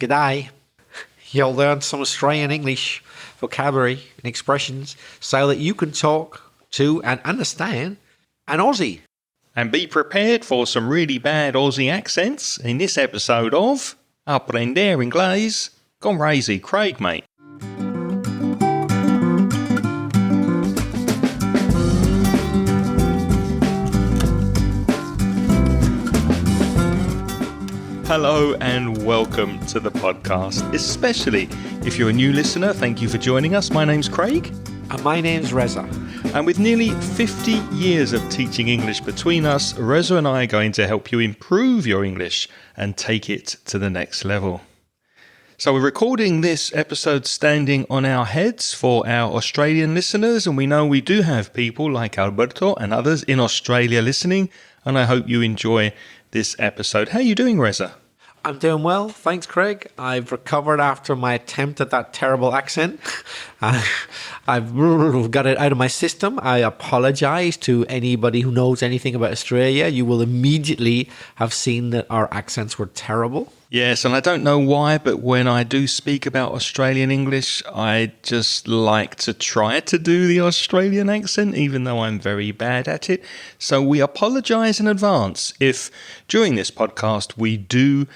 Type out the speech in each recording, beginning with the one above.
G'day. You'll learn some Australian English vocabulary and expressions so that you can talk to and understand an Aussie. And be prepared for some really bad Aussie accents in this episode of Aprender Inglés con Razy Craig, mate. Hello and welcome to the podcast, especially if you're a new listener. Thank you for joining us. My name's Craig. And my name's Reza. And with nearly 50 years of teaching English between us, Reza and I are going to help you improve your English and take it to the next level. So we're recording this episode standing on our heads for our Australian listeners, and we know we do have people like Alberto and others in Australia listening, and I hope you enjoy this episode. How are you doing, Reza? I'm doing well, thanks Craig. I've recovered after my attempt at that terrible accent. I've got it out of my system. I apologize to anybody who knows anything about Australia. You will immediately have seen that our accents were terrible. Yes, and I don't know why, but when I do speak about Australian English, I just like to try to do the Australian accent, even though I'm very bad at it. So we apologise in advance if during this podcast we do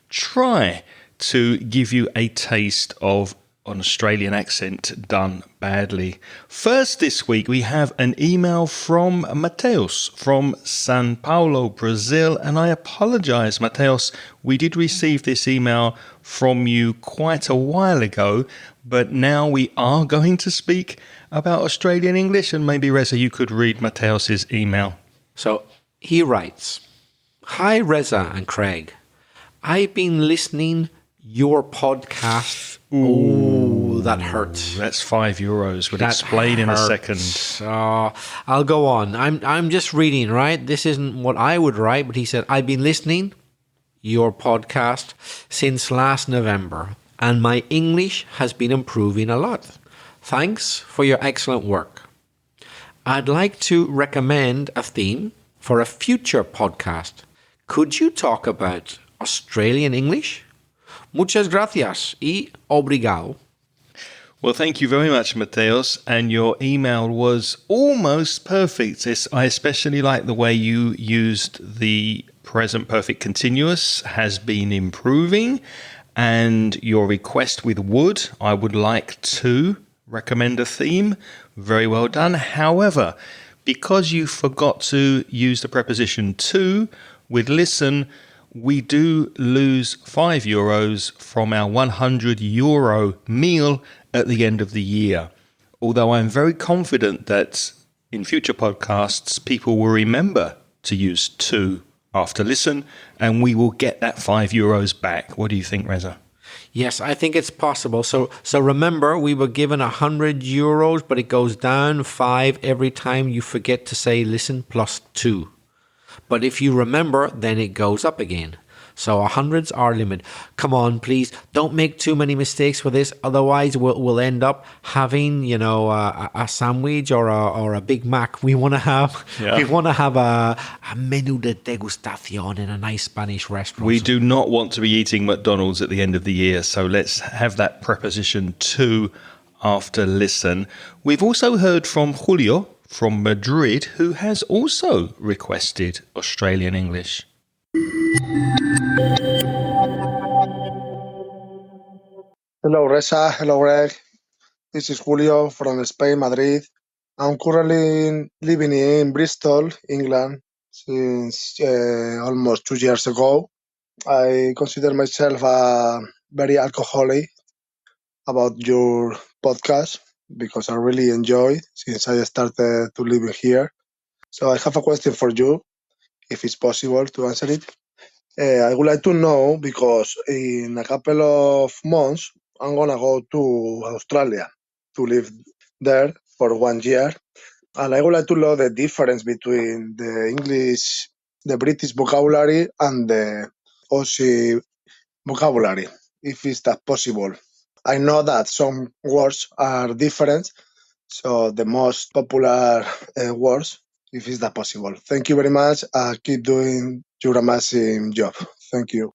try to give you a taste of an Australian accent done badly. First this week we have an email from Mateus from São Paulo, Brazil, and I apologise, Mateus. We did receive this email from you quite a while ago, but now we are going to speak about Australian English, and maybe Reza, you could read Mateus's email. So he writes, "Hi Reza and Craig. I've been listening your podcast." Ooh, that hurts. That's €5. We'll explain in a second. I'll go on. I'm just reading, right? This isn't what I would write, but he said, "I've been listening your podcast since last November, and my English has been improving a lot. Thanks for your excellent work. I'd like to recommend a theme for a future podcast. Could you talk about Australian English? Muchas gracias y obrigado." Well, thank you very much, Mateus, and your email was almost perfect. I especially like the way you used the present perfect continuous, has been improving, and your request with would, I would like to recommend a theme. Very well done. However, because you forgot to use the preposition to with listen, we do lose €5 from our €100 meal at the end of the year. Although I'm very confident that in future podcasts, people will remember to use to after listen, and we will get that €5 back. What do you think, Reza? Yes, I think it's possible. So remember, we were given €100, but it goes down 5 every time you forget to say listen plus 2. But if you remember, then it goes up again. So 100's our limit. Come on, please, don't make too many mistakes with this. Otherwise, we'll end up having, a sandwich or a Big Mac. We want to have a menú de degustación in a nice Spanish restaurant. We do not want to be eating McDonald's at the end of the year. So let's have that preposition to after listen. We've also heard from Julio from Madrid, who has also requested Australian English. Hello Reza, hello Greg. This is Julio from Spain, Madrid. I'm currently living in Bristol, England, since almost 2 years ago. I consider myself very alcoholic about your podcast because I really enjoy since I started to live here. So I have a question for you, if it's possible to answer it. I would like to know, because in a couple of months, I'm going to go to Australia to live there for 1 year. And I would like to know the difference between the British vocabulary and the Aussie vocabulary, if it's that possible. I know that some words are different, so the most popular words, if it's that possible. Thank you very much. Keep doing your amazing job. Thank you.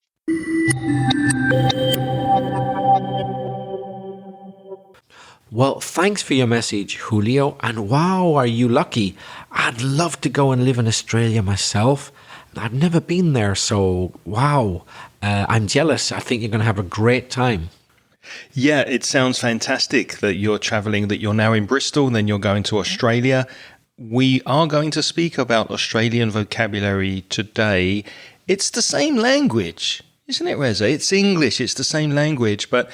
Well, thanks for your message, Julio. And wow, are you lucky? I'd love to go and live in Australia myself. I've never been there, so wow. I'm jealous. I think you're going to have a great time. Yeah, it sounds fantastic that you're traveling, that you're now in Bristol, and then you're going to Australia. We are going to speak about Australian vocabulary today. It's the same language, isn't it, Reza? It's English, it's the same language, but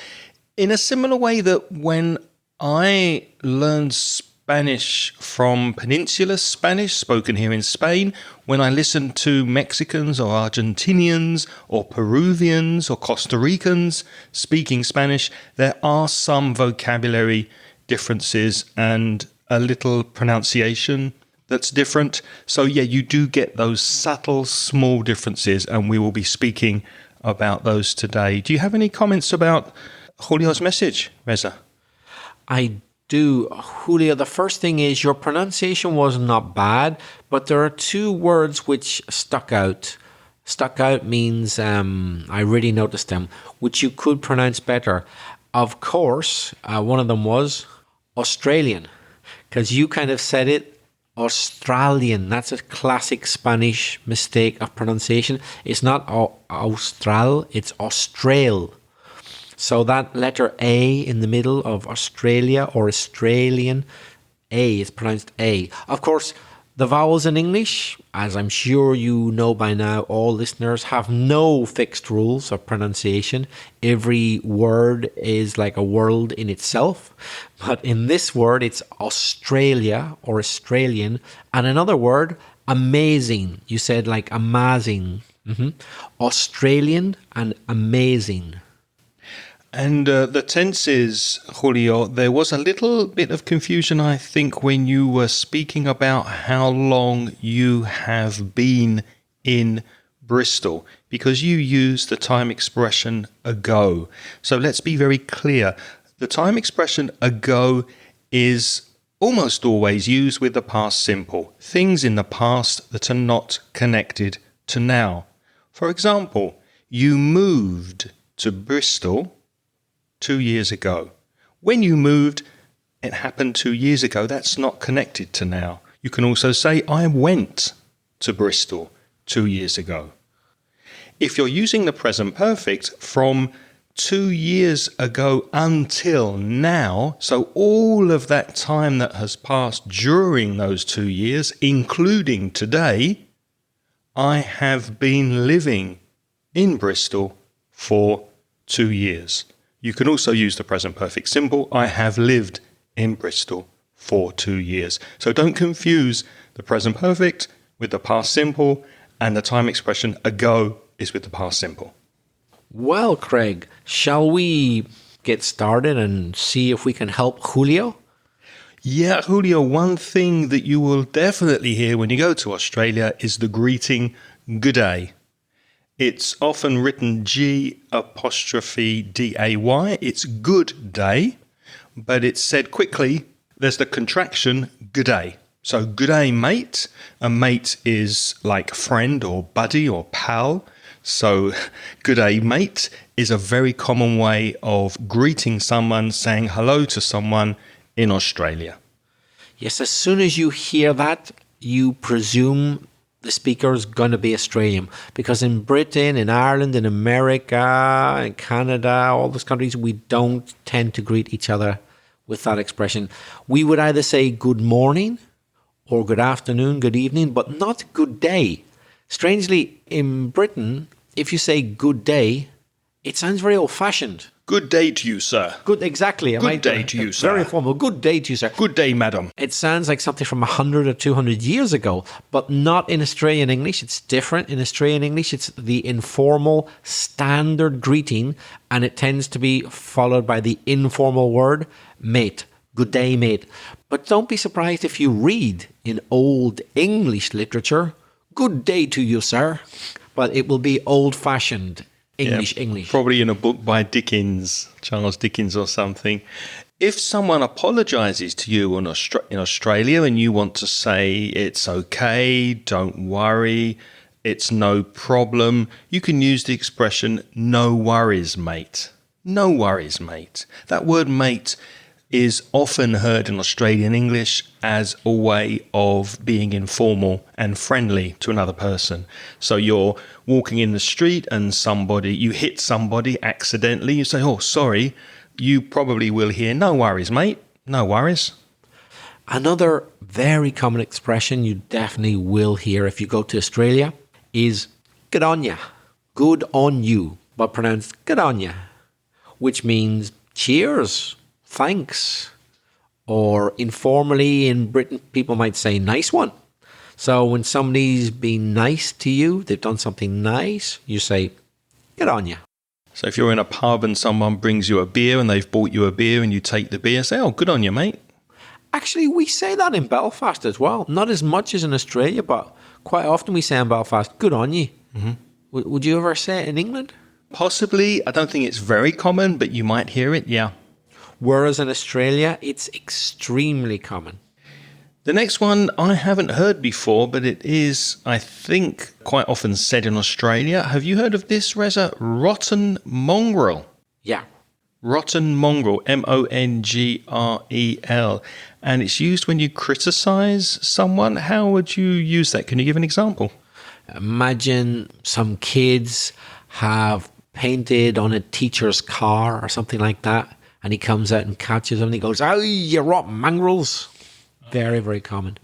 in a similar way that when I learned Spanish from Peninsular Spanish, spoken here in Spain, when I listened to Mexicans or Argentinians or Peruvians or Costa Ricans speaking Spanish, there are some vocabulary differences and a little pronunciation that's different. So yeah, you do get those subtle, small differences, and we will be speaking about those today. Do you have any comments about Julio's message, Reza? I do. Julio, the first thing is your pronunciation was not bad, but there are two words which stuck out. Stuck out means I really noticed them, which you could pronounce better. Of course, one of them was Australian, because you kind of said it Australian. That's a classic Spanish mistake of pronunciation. It's not Austral, it's Austral. So that letter A in the middle of Australia or Australian, A is pronounced A. Of course, the vowels in English, as I'm sure you know by now, all listeners, have no fixed rules of pronunciation. Every word is like a world in itself. But in this word, it's Australia or Australian. And another word, amazing. You said like amazing. Australian and amazing. And the tenses, Julio, there was a little bit of confusion, I think, when you were speaking about how long you have been in Bristol, because you used the time expression ago. So let's be very clear. The time expression ago is almost always used with the past simple, things in the past that are not connected to now. For example, you moved to Bristol 2 years ago. When you moved, it happened 2 years ago. That's not connected to now. You can also say, I went to Bristol 2 years ago. If you're using the present perfect from 2 years ago until now, so all of that time that has passed during those 2 years, including today, I have been living in Bristol for 2 years. You can also use the present perfect simple. I have lived in Bristol for 2 years. So don't confuse the present perfect with the past simple, and the time expression ago is with the past simple. Well, Craig, shall we get started and see if we can help Julio? Yeah, Julio, one thing that you will definitely hear when you go to Australia is the greeting good day. It's often written G''day. It's good day, but it's said quickly. There's the contraction good day. So good day, mate. A mate is like friend or buddy or pal. So good day, mate is a very common way of greeting someone, saying hello to someone in Australia. Yes, as soon as you hear that, you presume the speaker is going to be Australian, because in Britain, in Ireland, in America, in Canada, all those countries, we don't tend to greet each other with that expression. We would either say good morning or good afternoon, good evening, but not good day. Strangely, in Britain, if you say good day, it sounds very old-fashioned. Good day to you, sir. Good, exactly. Good day to you, sir. Very formal. Good day to you, sir. Good day, madam. It sounds like something from 100 or 200 years ago, but not in Australian English. It's different. In Australian English, it's the informal standard greeting, and it tends to be followed by the informal word, mate. Good day, mate. But don't be surprised if you read in old English literature, good day to you, sir. But it will be old-fashioned English. Probably in a book by Dickens, Charles Dickens or something. If someone apologizes to you in Australia and you want to say it's okay, don't worry, it's no problem, you can use the expression no worries, mate. No worries, mate. That word mate is often heard in Australian English as a way of being informal and friendly to another person. So you're walking in the street and you hit somebody accidentally, you say, "Oh, sorry." You probably will hear, "No worries, mate. No worries." Another very common expression you definitely will hear if you go to Australia is good on ya. Good on you, but pronounced good on ya, which means cheers, thanks, or informally in Britain, people might say nice one. So when somebody's been nice to you, they've done something nice, you say good on ya. So if you're in a pub and someone brings you a beer and they've bought you a beer and you take the beer, say, "Oh, good on you, mate." Actually, we say that in Belfast as well. Not as much as in Australia, but quite often we say in Belfast, good on you. Mm-hmm. Would you ever say it in England? Possibly. I don't think it's very common, but you might hear it, yeah. Whereas in Australia, it's extremely common. The next one I haven't heard before, but it is, I think, quite often said in Australia. Have you heard of this, Reza? Rotten mongrel. Yeah. Rotten mongrel, mongrel. And it's used when you criticize someone. How would you use that? Can you give an example? Imagine some kids have painted on a teacher's car or something like that, and he comes out and catches them and he goes, "Oh, you rotten mongrels." Very, very common.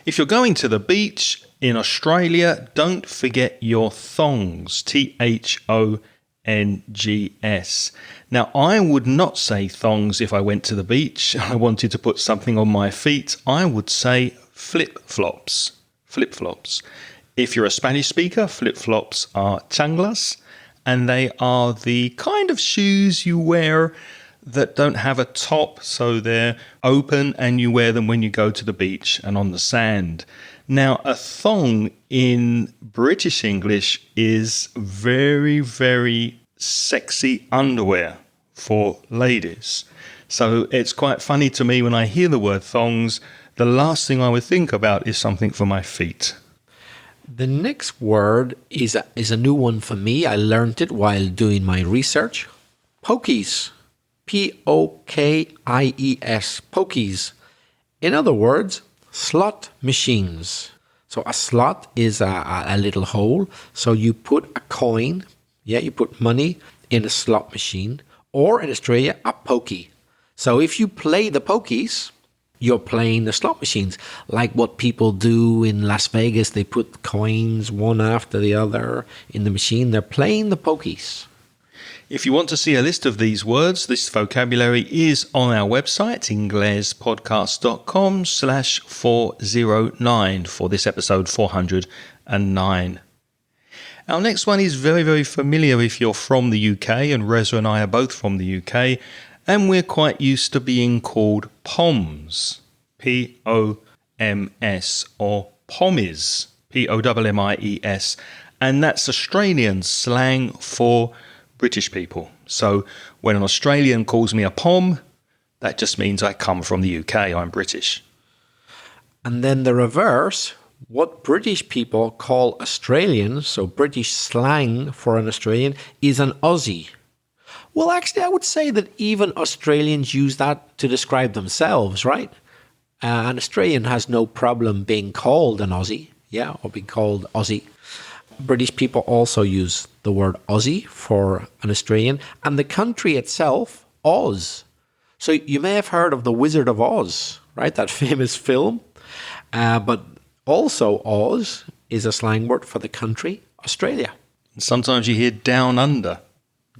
If you're going to the beach in Australia, don't forget your thongs, thongs. Now, I would not say thongs if I went to the beach. I wanted to put something on my feet. I would say flip-flops. Flip-flops. If you're a Spanish speaker, flip-flops are chanclas, and they are the kind of shoes you wear that don't have a top, so they're open, and you wear them when you go to the beach and on the sand. Now, a thong in British English is very, very sexy underwear for ladies. So it's quite funny to me when I hear the word thongs, the last thing I would think about is something for my feet. The next word is a new one for me. I learned it while doing my research. Pokies. Pokies. Pokies. In other words, slot machines. So a slot is a little hole. So you put a coin, you put money in a slot machine, or in Australia, a pokey. So if you play the pokies, you're playing the slot machines. Like what people do in Las Vegas, they put coins one after the other in the machine. They're playing the pokies. If you want to see a list of these words, this vocabulary is on our website, inglespodcast.com/409 for this episode 409. Our next one is very, very familiar if you're from the UK, and Reza and I are both from the UK, and we're quite used to being called POMs, P-O-M-S, or POMmies, P-O-M-M-I-E-S, and that's Australian slang for British people. So when an Australian calls me a POM, that just means I come from the UK, I'm British. And then the reverse, what British people call Australians, so British slang for an Australian, is an Aussie. Well, actually, I would say that even Australians use that to describe themselves, right? An Australian has no problem being called an Aussie, or being called Aussie. British people also use the word Aussie for an Australian, and the country itself, Oz. So you may have heard of The Wizard of Oz, right? That famous film. But also Oz is a slang word for the country, Australia. Sometimes you hear down under.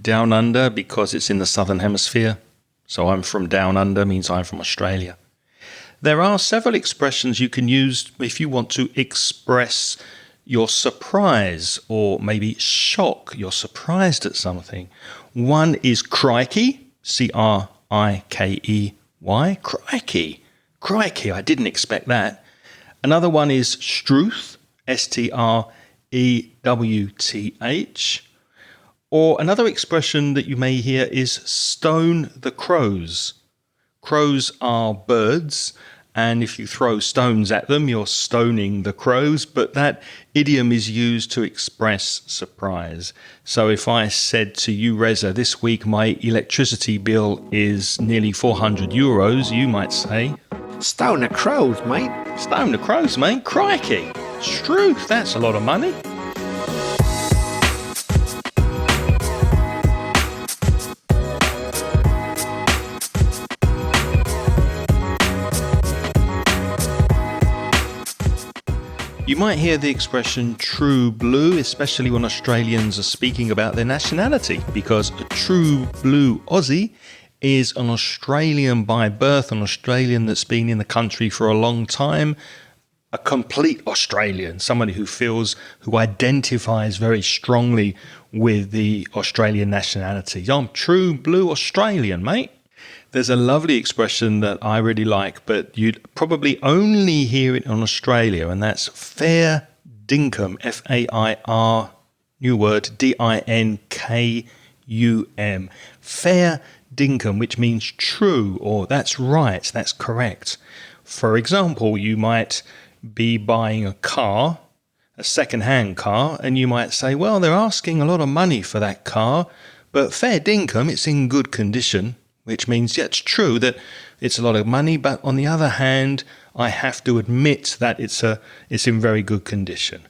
Down under because it's in the southern hemisphere. So I'm from down under means I'm from Australia. There are several expressions you can use if you want to express your surprise or maybe shock. You're surprised at something. One is crikey, C-R-I-K-E-Y. Crikey. Crikey, I didn't expect that. Another one is struth, S-T-R-E-W-T-H. Or another expression that you may hear is stone the crows. Crows are birds, And if you throw stones at them, you're stoning the crows. But that idiom is used to express surprise. So if I said to you, Reza, this week my electricity bill is nearly €400, you might say, Stone the crows, mate. stone the crows, mate. Crikey. It's true. That's a lot of money. You might hear the expression true blue, especially when Australians are speaking about their nationality, because a true blue Aussie is an Australian by birth, an Australian that's been in the country for a long time, a complete Australian, somebody who identifies very strongly with the Australian nationality. I'm true blue Australian, mate. There's a lovely expression that I really like, but you'd probably only hear it in Australia, and that's fair dinkum, F-A-I-R, new word, D-I-N-K-U-M. Fair dinkum, which means true, or that's right, that's correct. For example, you might be buying a car, a second-hand car, and you might say, well, they're asking a lot of money for that car, but fair dinkum, it's in good condition. Which means, yeah, it's true that it's a lot of money, but on the other hand, I have to admit that it's in very good condition.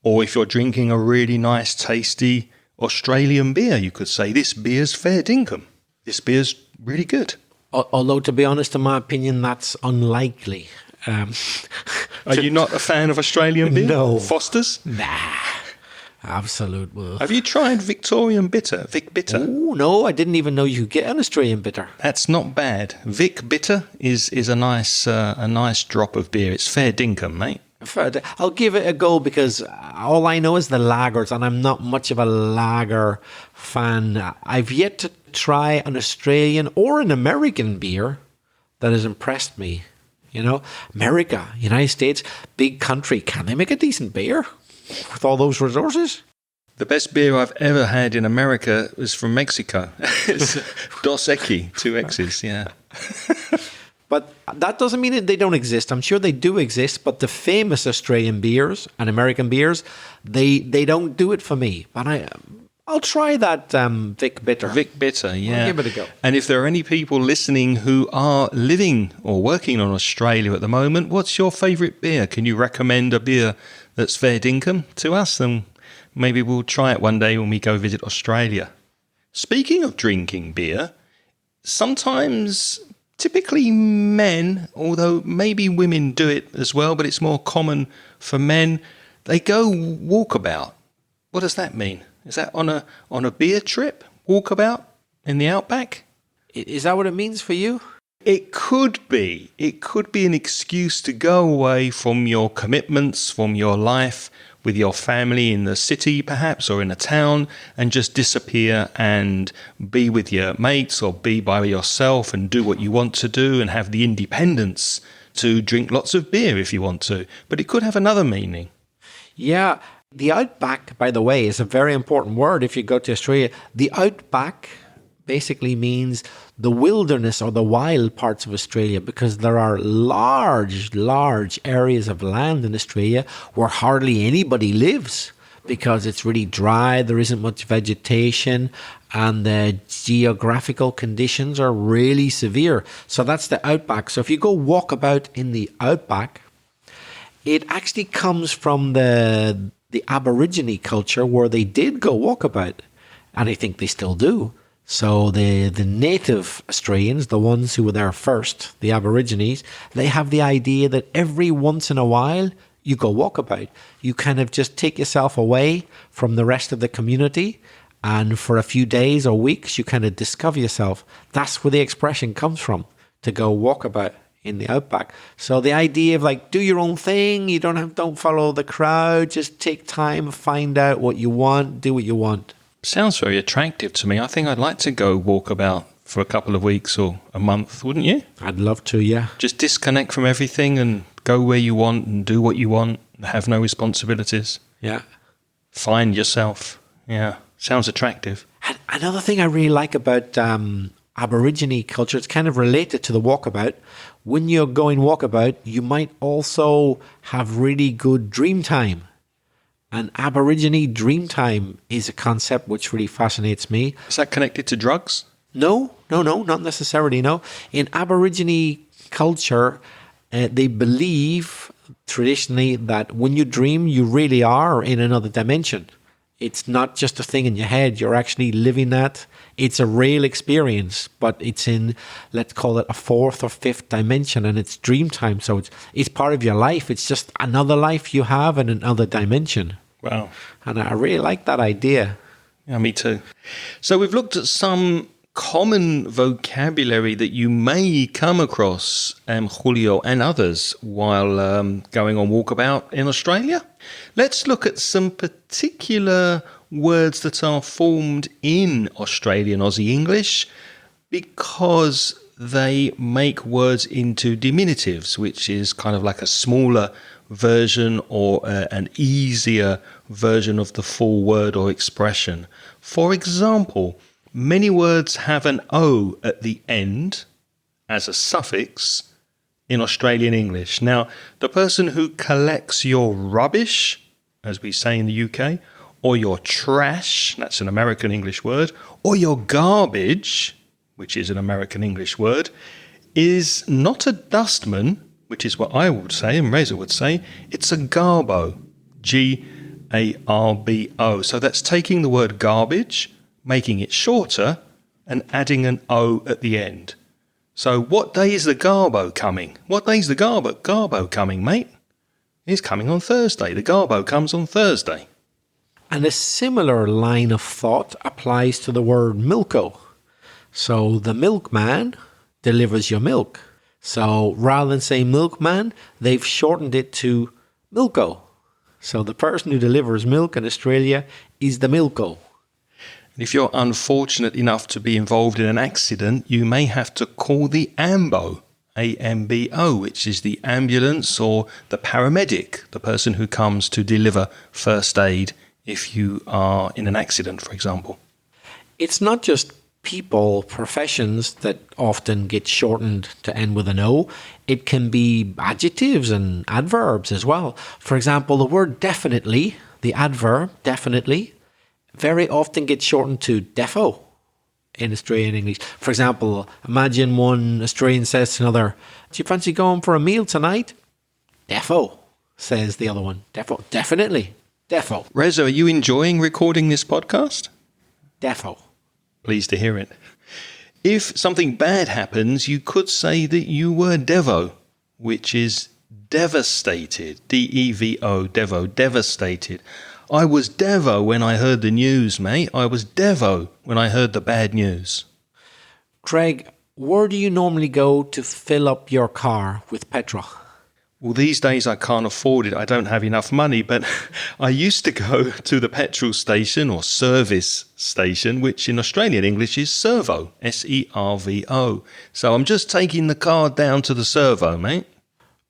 Or if you're drinking a really nice, tasty Australian beer, you could say, this beer's fair dinkum. This beer's really good. Although, to be honest, in my opinion, that's unlikely. Are you not a fan of Australian beer? No. Foster's? Nah. Absolute. Have you tried Victorian Bitter, Vic Bitter? Oh, no, I didn't even know you could get an Australian bitter. That's not bad. Vic Bitter is a nice drop of beer. It's fair dinkum, mate. I'll give it a go because all I know is the lagers, and I'm not much of a lager fan. I've yet to try an Australian or an American beer that has impressed me. You know, America, United States, big country. Can they make a decent beer with all those resources? The best beer I've ever had in America was from Mexico. It's Dos Equis, 2 X's, yeah. But that doesn't mean that they don't exist. I'm sure they do exist, but the famous Australian beers and American beers, they don't do it for me. But I'll try that Vic Bitter. Vic Bitter, yeah. I'll give it a go. And if there are any people listening who are living or working on Australia at the moment, what's your favourite beer? Can you recommend a beer that's fair dinkum to us? And maybe we'll try it one day when we go visit Australia. Speaking of drinking beer, sometimes, typically men, although maybe women do it as well, but it's more common for men, they go walkabout. What does that mean? Is that on a beer trip, walkabout in the outback? Is that what it means for you? It could be. It could be an excuse to go away from your commitments, from your life with your family in the city perhaps, or in a town, and just disappear and be with your mates or be by yourself and do what you want to do and have the independence to drink lots of beer if you want to. But it could have another meaning. Yeah. The outback, by the way, is a very important word if you go to Australia. The outback basically means the wilderness or the wild parts of Australia, because there are large areas of land in Australia where hardly anybody lives because it's really dry, there isn't much vegetation, and the geographical conditions are really severe. So that's the outback. So if you go walk about in the outback, it actually comes from the Aborigine culture where they did go walkabout, and I think they still do. So the native Australians, the ones who were there first, the Aborigines, they have the idea that every once in a while you go walkabout. You kind of just take yourself away from the rest of the community, and for a few days or weeks you kind of discover yourself. That's where the expression comes from, to go walkabout in the outback. So the idea of like, do your own thing, you don't follow the crowd, just take time, find out what you want, do what you want. Sounds very attractive to me. I think I'd like to go walkabout for a couple of weeks or a month, wouldn't you? I'd love to, yeah. Just disconnect from everything and go where you want and do what you want, have no responsibilities. Yeah. Find yourself. Yeah. Sounds attractive. And another thing I really like about Aborigine culture, it's kind of related to the walkabout. When you're going walkabout, you might also have really good dream time. And Aborigine dream time is a concept which really fascinates me. Is that connected to drugs? No, not necessarily, no. In Aborigine culture, they believe traditionally that when you dream, you really are in another dimension. It's not just a thing in your head. You're actually living that. It's a real experience, but it's in, let's call it a fourth or fifth dimension, and it's dream time. So it's part of your life. It's just another life you have in another dimension. Wow. And I really like that idea. Yeah, me too. So we've looked at some common vocabulary that you may come across, Julio, and others while going on walkabout in Australia. Let's look at some particular words that are formed in Australian Aussie English because they make words into diminutives, which is kind of like a smaller version or an easier version of the full word or expression. For example, many words have an O at the end as a suffix in Australian English. Now, the person who collects your rubbish, as we say in the UK, or your trash, that's an American English word, or your garbage, which is an American English word, is not a dustman, which is what I would say and Reza would say, it's a garbo, G-A-R-B-O. So that's taking the word garbage, making it shorter, and adding an O at the end. So what day is the garbo coming? What day's the garbo coming, mate? It's coming on Thursday. The garbo comes on Thursday. And a similar line of thought applies to the word milko. So the milkman delivers your milk. So rather than saying milkman, they've shortened it to milko. So the person who delivers milk in Australia is the milko. If you're unfortunate enough to be involved in an accident, you may have to call the AMBO, A-M-B-O, which is the ambulance or the paramedic, the person who comes to deliver first aid if you are in an accident, for example. It's not just people, professions that often get shortened to end with an O. It can be adjectives and adverbs as well. For example, the word definitely, the adverb definitely, very often gets shortened to defo in Australian English. For example, imagine one Australian says to another, do you fancy going for a meal tonight? Defo, says the other one. Defo, definitely, defo. Reza, are you enjoying recording this podcast? Defo. Pleased to hear it. If something bad happens, you could say that you were devo, which is devastated, D-E-V-O, devo, devastated. I was devo when I heard the news, mate. I was devo when I heard the bad news. Craig, where do you normally go to fill up your car with petrol? Well, these days I can't afford it. I don't have enough money, but I used to go to the petrol station or service station, which in Australian English is servo, S-E-R-V-O. So I'm just taking the car down to the servo, mate.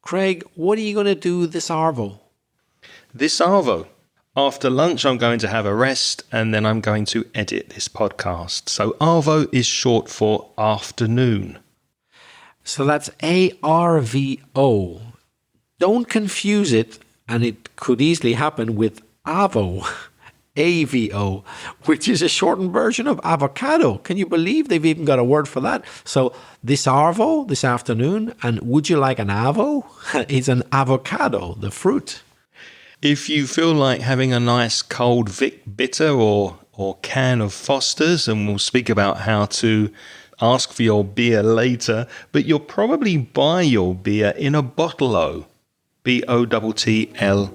Craig, what are you going to do this arvo? This arvo. After lunch, I'm going to have a rest and then I'm going to edit this podcast. So arvo is short for afternoon. So that's A-R-V-O. Don't confuse it, and it could easily happen with avo, A-V-O, which is a shortened version of avocado. Can you believe they've even got a word for that? So this arvo, this afternoon, and would you like an avo? It's an avocado, the fruit. If you feel like having a nice cold Vic Bitter or can of Foster's, and we'll speak about how to ask for your beer later, but you'll probably buy your beer in a bottle-o, B-O-T-T-L-E-O,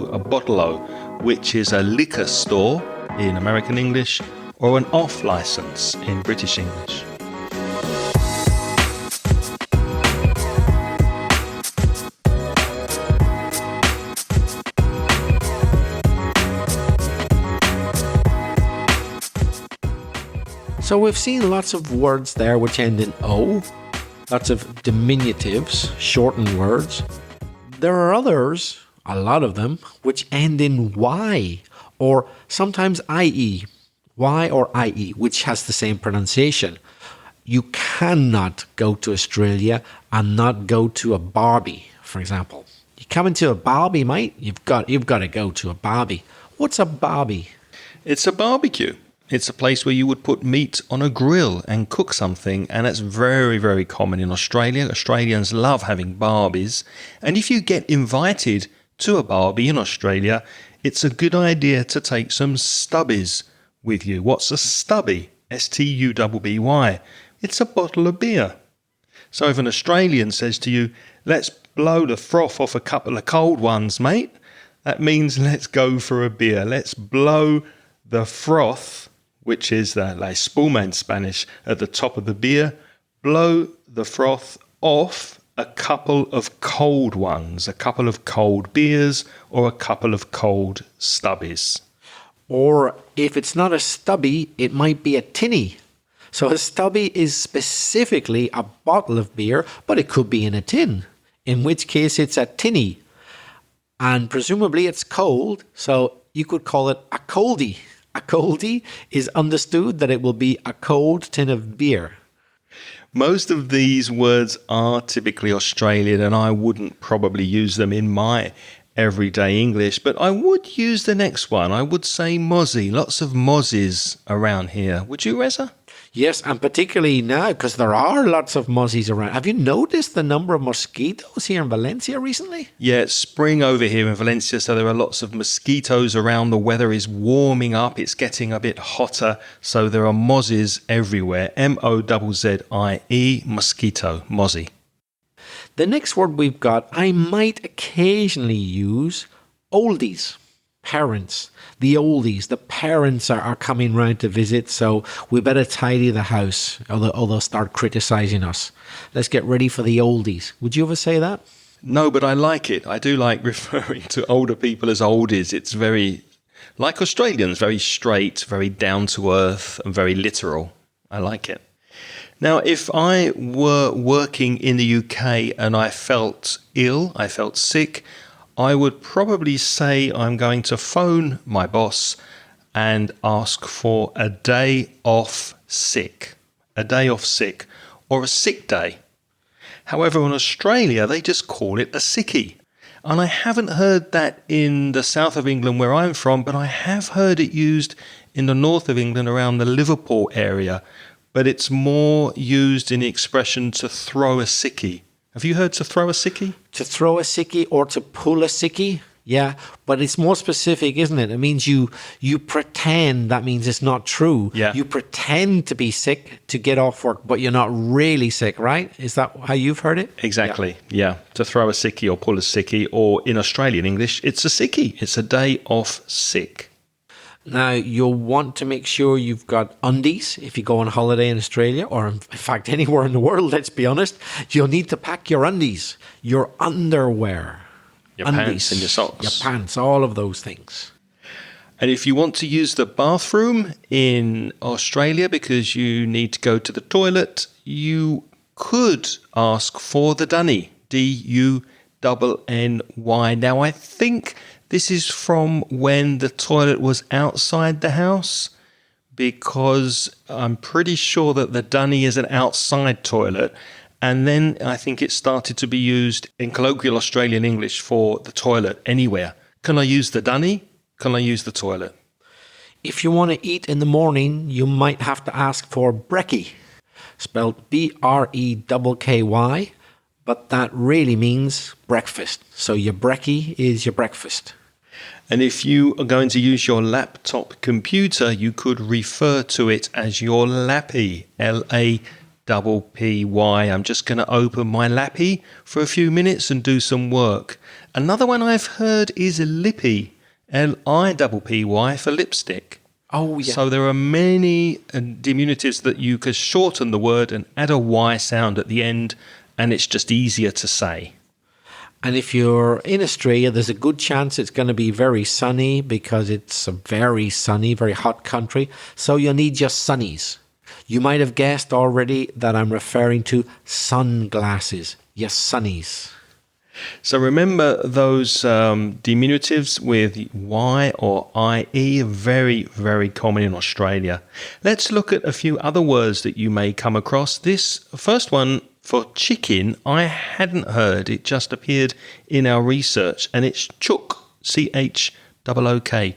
a bottle-o, which is a liquor store in American English or an off-license in British English. So we've seen lots of words there which end in O, lots of diminutives, shortened words. There are others, a lot of them, which end in Y or sometimes IE. Y or IE, which has the same pronunciation. You cannot go to Australia and not go to a barbie, for example. You come into a barbie, mate, you've got to go to a barbie. What's a barbie? It's a barbecue. It's a place where you would put meat on a grill and cook something, and that's very, very common in Australia. Australians love having barbies, and if you get invited to a barbie in Australia, it's a good idea to take some stubbies with you. What's a stubby? S-T-U-B-B-Y. It's a bottle of beer. So if an Australian says to you, let's blow the froth off a couple of cold ones, mate, that means let's go for a beer. Let's blow the froth, which is la espuma in Spanish, at the top of the beer, blow the froth off a couple of cold ones, a couple of cold beers, or a couple of cold stubbies. Or if it's not a stubby, it might be a tinny. So a stubby is specifically a bottle of beer, but it could be in a tin, in which case it's a tinny. And presumably it's cold, so you could call it a coldie. A coldie is understood that it will be a cold tin of beer. Most of these words are typically Australian, and I wouldn't probably use them in my everyday English, but I would use the next one. I would say mozzie. Lots of mozzies around here. Would you, Reza? Yes, and particularly now, because there are lots of mozzies around. Have you noticed the number of mosquitoes here in Valencia recently? Yeah, it's spring over here in Valencia, so there are lots of mosquitoes around. The weather is warming up. It's getting a bit hotter, so there are mozzies everywhere. M-O-Z-Z-I-E, mosquito, mozzie. The next word we've got, I might occasionally use oldies, parents. The oldies, the parents are coming round to visit, so we better tidy the house or they'll start criticizing us. Let's get ready for the oldies. Would you ever say that? No, but I like it. I do like referring to older people as oldies. It's very, like Australians, very straight, very down to earth, and very literal. I like it. Now, if I were working in the UK and I felt ill, I felt sick, I would probably say I'm going to phone my boss and ask for a day off sick. A day off sick, or a sick day. However, in Australia, they just call it a sickie. And I haven't heard that in the south of England where I'm from, but I have heard it used in the north of England around the Liverpool area. But it's more used in the expression to throw a sickie. Have you heard to throw a sickie? To throw a sickie or to pull a sickie? Yeah, but it's more specific, isn't it? It means you pretend, that means it's not true. Yeah. You pretend to be sick to get off work, but you're not really sick, right? Is that how you've heard it? Exactly, yeah. To throw a sickie or pull a sickie, or in Australian English, it's a sickie. It's a day off sick. Now, you'll want to make sure you've got undies if you go on holiday in Australia, or in fact anywhere in the world, let's be honest. You'll need to pack your undies, your underwear. Your undies, pants and your socks. Your pants, all of those things. And if you want to use the bathroom in Australia because you need to go to the toilet, you could ask for the dunny. D-U-N-N-Y. Now, I think this is from when the toilet was outside the house, because I'm pretty sure that the dunny is an outside toilet. And then I think it started to be used in colloquial Australian English for the toilet anywhere. Can I use the dunny? Can I use the toilet? If you want to eat in the morning, you might have to ask for brekkie, spelled B-R-E-K-K-Y, but that really means breakfast. So your brekkie is your breakfast. And if you are going to use your laptop computer, you could refer to it as your lappy, L-A-P-P-Y. I'm just going to open my lappy for a few minutes and do some work. Another one I've heard is lippy, L-I-P-P-Y for lipstick. Oh, yeah. So there are many diminutives that you could shorten the word and add a Y sound at the end, and it's just easier to say. And if you're in Australia, there's a good chance it's going to be very sunny because it's a very sunny, very hot country. So you'll need your sunnies. You might have guessed already that I'm referring to sunglasses. Yes, sunnies. So remember those diminutives with Y or IE, very, very common in Australia. Let's look at a few other words that you may come across. This first one for chicken, I hadn't heard. It just appeared in our research, and it's chook, CHOOK,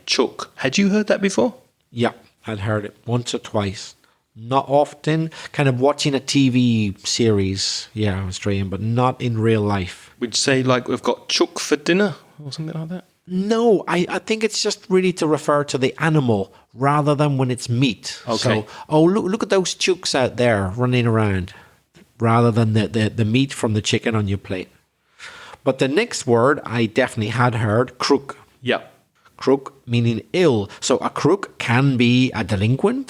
chook. Had you heard that before? Yeah, I'd heard it once or twice. Not often, kind of watching a TV series, yeah, Australian, but not in real life. Would you say like we've got chook for dinner or something like that? No, I think it's just really to refer to the animal rather than when it's meat. Okay. So, oh, look at those chooks out there running around, rather than the meat from the chicken on your plate. But the next word I definitely had heard, crook. Yep. Crook meaning ill. So a crook can be a delinquent,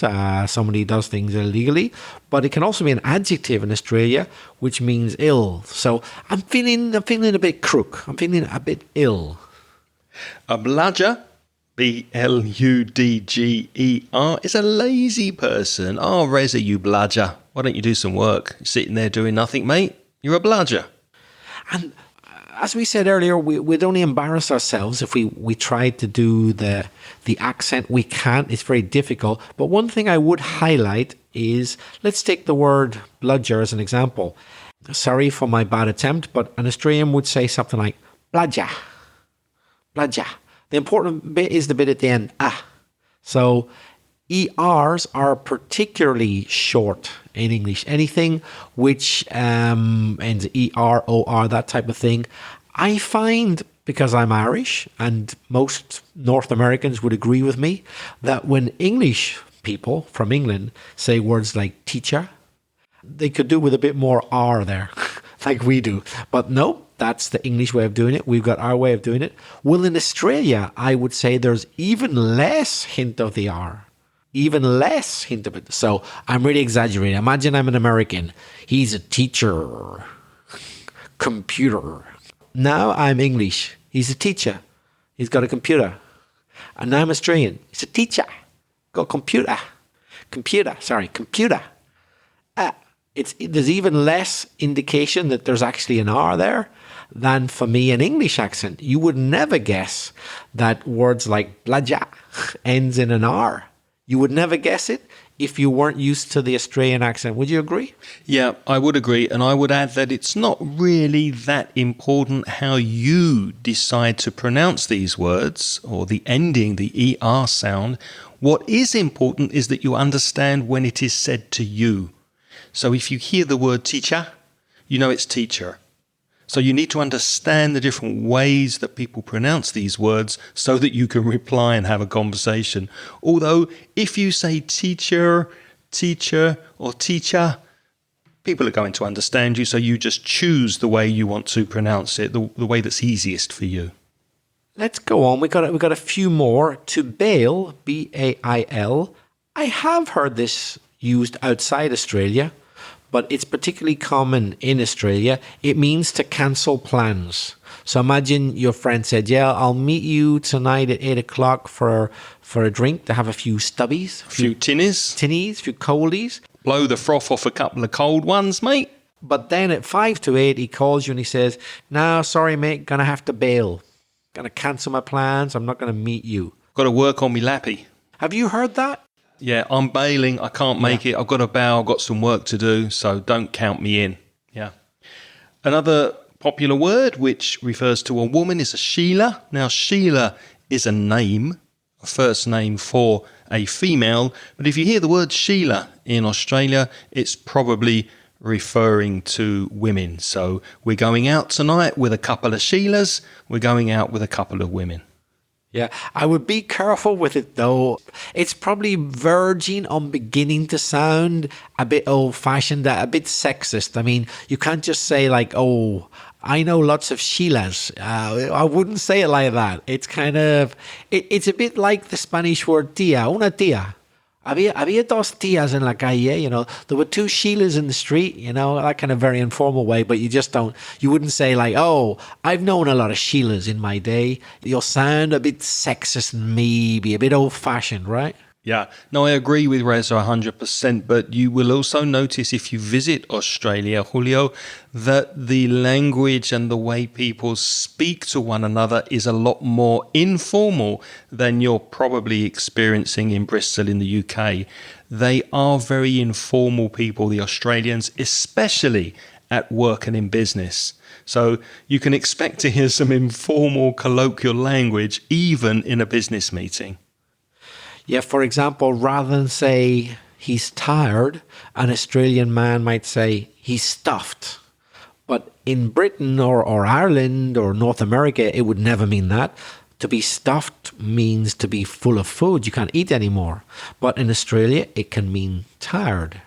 somebody does things illegally, but it can also be an adjective in Australia, which means ill. So I'm feeling a bit crook. I'm feeling a bit ill. A bludger, BLUDGER, is a lazy person. Oh, Reza, you bludger. Why don't you do some work? You're sitting there doing nothing, mate. You're a bludger. And as we said earlier, we'd only embarrass ourselves if we tried to do the accent. We can't. It's very difficult. But one thing I would highlight is, let's take the word bludger as an example. Sorry for my bad attempt, but an Australian would say something like bludger. Bludger. The important bit is the bit at the end, ah. So ERs are particularly short in English. Anything which ends ER, OR, that type of thing. I find, because I'm Irish, and most North Americans would agree with me, that when English people from England say words like teacher, they could do with a bit more R there, like we do. But no, that's the English way of doing it. We've got our way of doing it. Well, in Australia, I would say there's even less hint of the R. Even less hint of it. So I'm really exaggerating. Imagine I'm an American. He's a teacher. Computer. Now I'm English. He's a teacher. He's got a computer. And now I'm Australian. He's a teacher. Got a computer. Computer. There's even less indication that there's actually an R there than for me an English accent. You would never guess that words like bludger ends in an R. You would never guess it if you weren't used to the Australian accent. Would you agree? Yeah, I would agree. And I would add that it's not really that important how you decide to pronounce these words or the ending, the ER sound. What is important is that you understand when it is said to you. So if you hear the word teacher, you know it's teacher. So you need to understand the different ways that people pronounce these words so that you can reply and have a conversation. Although if you say teacher, or teacher, people are going to understand you, so you just choose the way you want to pronounce it, the way that's easiest for you. Let's go on. We've got a few more. To bail, BAIL. I have heard this used outside Australia, but it's particularly common in Australia. It means to cancel plans. So imagine your friend said, yeah, I'll meet you tonight at 8 o'clock for a drink, to have a few stubbies. A few tinnies. A few coldies. Blow the froth off a couple of cold ones, mate. But then at 5 to 8, he calls you and he says, no, sorry, mate, gonna have to bail. Gonna cancel my plans. I'm not gonna meet you. Got to work on me lappy. Have you heard that? Yeah, I'm bailing. I can't make it. I've got to bow. I've got some work to do. So don't count me in. Yeah. Another popular word which refers to a woman is a Sheila. Now, Sheila is a name, a first name for a female. But if you hear the word Sheila in Australia, it's probably referring to women. So we're going out tonight with a couple of Sheilas. We're going out with a couple of women. Yeah, I would be careful with it though. It's probably verging on beginning to sound a bit old-fashioned, a bit sexist. I mean, you can't just say like, oh, I know lots of Sheilas. I wouldn't say it like that. It's kind of, it's a bit like the Spanish word tía, una tía. Había dos tías en la calle, you know. There were two Sheilas in the street, you know, that kind of very informal way, but you wouldn't say like, oh, I've known a lot of Sheilas in my day. You'll sound a bit sexist and maybe a bit old-fashioned, right? Yeah, no, I agree with Reza 100%, but you will also notice if you visit Australia, Julio, that the language and the way people speak to one another is a lot more informal than you're probably experiencing in Bristol in the UK. They are very informal people, the Australians, especially at work and in business. So you can expect to hear some informal colloquial language even in a business meeting. Yeah, for example, rather than say he's tired, an Australian man might say he's stuffed. But in Britain or Ireland or North America, it would never mean that. To be stuffed means to be full of food. You can't eat anymore. But in Australia, it can mean tired.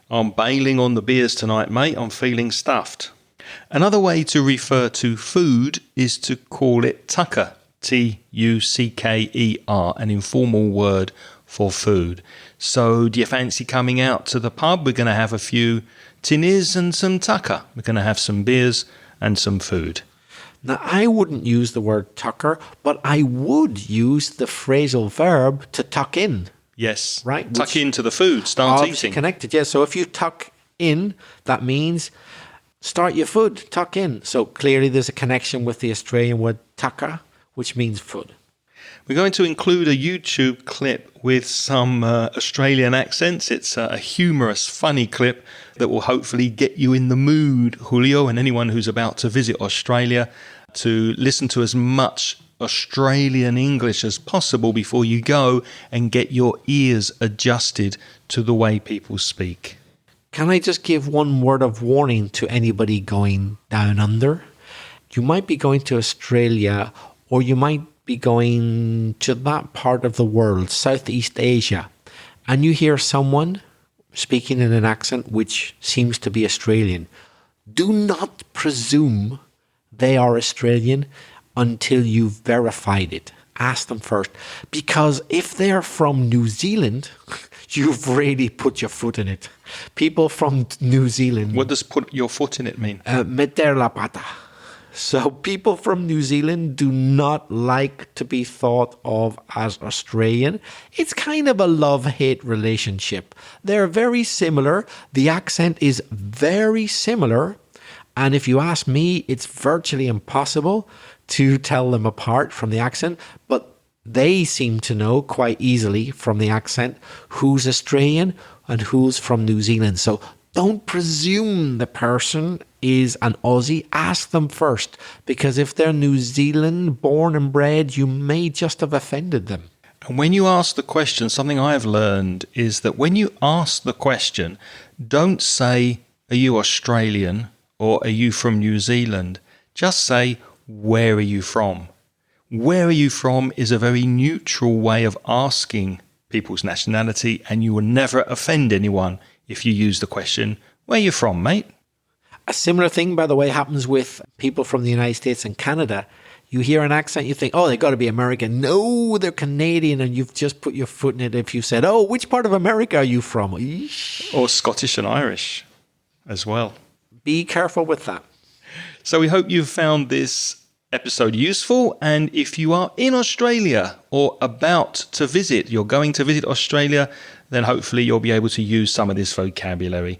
I'm bailing on the beers tonight, mate. I'm feeling stuffed. Another way to refer to food is to call it tucker. Tucker, an informal word for food. So do you fancy coming out to the pub? We're going to have a few tinnies and some tucker. We're going to have some beers and some food. Now, I wouldn't use the word tucker, but I would use the phrasal verb to tuck in. Yes, right. Tuck into the food, start eating. Connected, yeah. So if you tuck in, that means start your food, tuck in. So clearly there's a connection with the Australian word tucker, which means food. We're going to include a YouTube clip with some Australian accents. It's a humorous, funny clip that will hopefully get you in the mood, Julio, and anyone who's about to visit Australia, to listen to as much Australian English as possible before you go and get your ears adjusted to the way people speak. Can I just give one word of warning to anybody going down under? You might be going to Australia, or you might be going to that part of the world, Southeast Asia, and you hear someone speaking in an accent which seems to be Australian. Do not presume they are Australian until you've verified it. Ask them first. Because if they're from New Zealand, you've really put your foot in it. People from New Zealand... What does put your foot in it mean? Meter la pata. So people from New Zealand do not like to be thought of as Australian. It's kind of a love-hate relationship. They're very similar. The accent is very similar. And if you ask me, it's virtually impossible to tell them apart from the accent. But they seem to know quite easily from the accent who's Australian and who's from New Zealand. So don't presume the person is an Aussie. Ask them first, because if they're New Zealand born and bred, you may just have offended them. And when you ask the question, something I've learned is that when you ask the question, don't say, are you Australian or are you from New Zealand? Just say, where are you from? Where are you from is a very neutral way of asking people's nationality, and you will never offend anyone if you use the question, where are you from, mate? A similar thing, by the way, happens with people from the United States and Canada. You hear an accent, you think, oh, they got to be American. No, they're Canadian, and you've just put your foot in it if you said, oh, which part of America are you from? Eesh. Or Scottish and Irish as well. Be careful with that. So we hope you've found this episode useful, and if you are in Australia or about to visit, you're going to visit Australia, then hopefully you'll be able to use some of this vocabulary.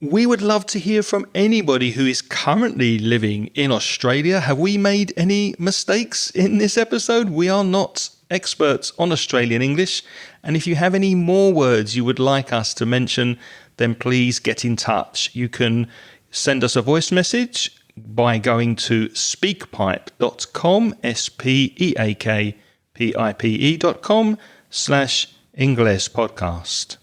We would love to hear from anybody who is currently living in Australia. Have we made any mistakes in this episode? We are not experts on Australian English, and if you have any more words you would like us to mention, then please get in touch. You can send us a voice message by going to speakpipe.com, speakpipe.com/English podcast.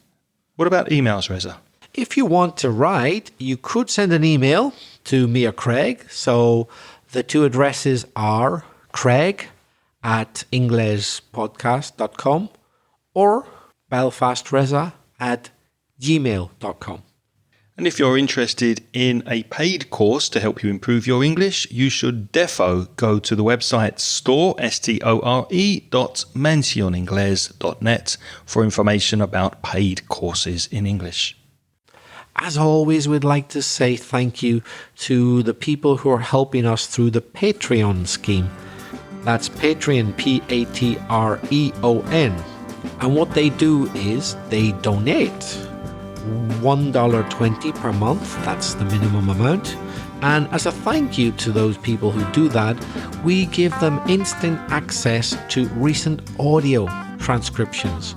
What about emails, Reza? If you want to write, you could send an email to me or Craig. So the two addresses are craig@englishpodcast.com or belfastreza@gmail.com. And if you're interested in a paid course to help you improve your English, you should defo go to the website store.mansioningles.net for information about paid courses in English. As always, we'd like to say thank you to the people who are helping us through the Patreon scheme. That's Patreon, Patreon. And what they do is they donate $1.20 per month. That's the minimum amount. And as a thank you to those people who do that, we give them instant access to recent audio transcriptions.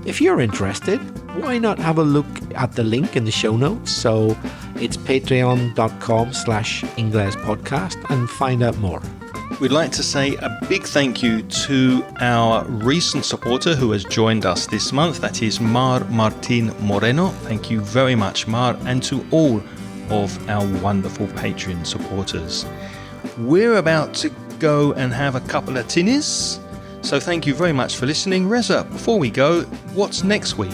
If you're interested, why not have a look at the link in the show notes? So it's patreon.com/inglespodcast and find out more. We'd like to say a big thank you to our recent supporter who has joined us this month. That is Mar Martin Moreno. Thank you very much, Mar, and to all of our wonderful Patreon supporters. We're about to go and have a couple of tinnies, so thank you very much for listening. Reza, before we go, what's next week?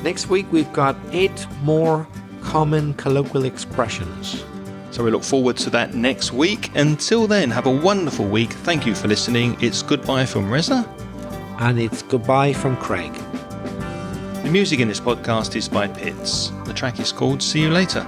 Next week we've got 8 more common colloquial expressions. So we look forward to that next week. Until then, have a wonderful week. Thank you for listening. It's goodbye from Reza. And it's goodbye from Craig. The music in this podcast is by Pitts. The track is called See You Later.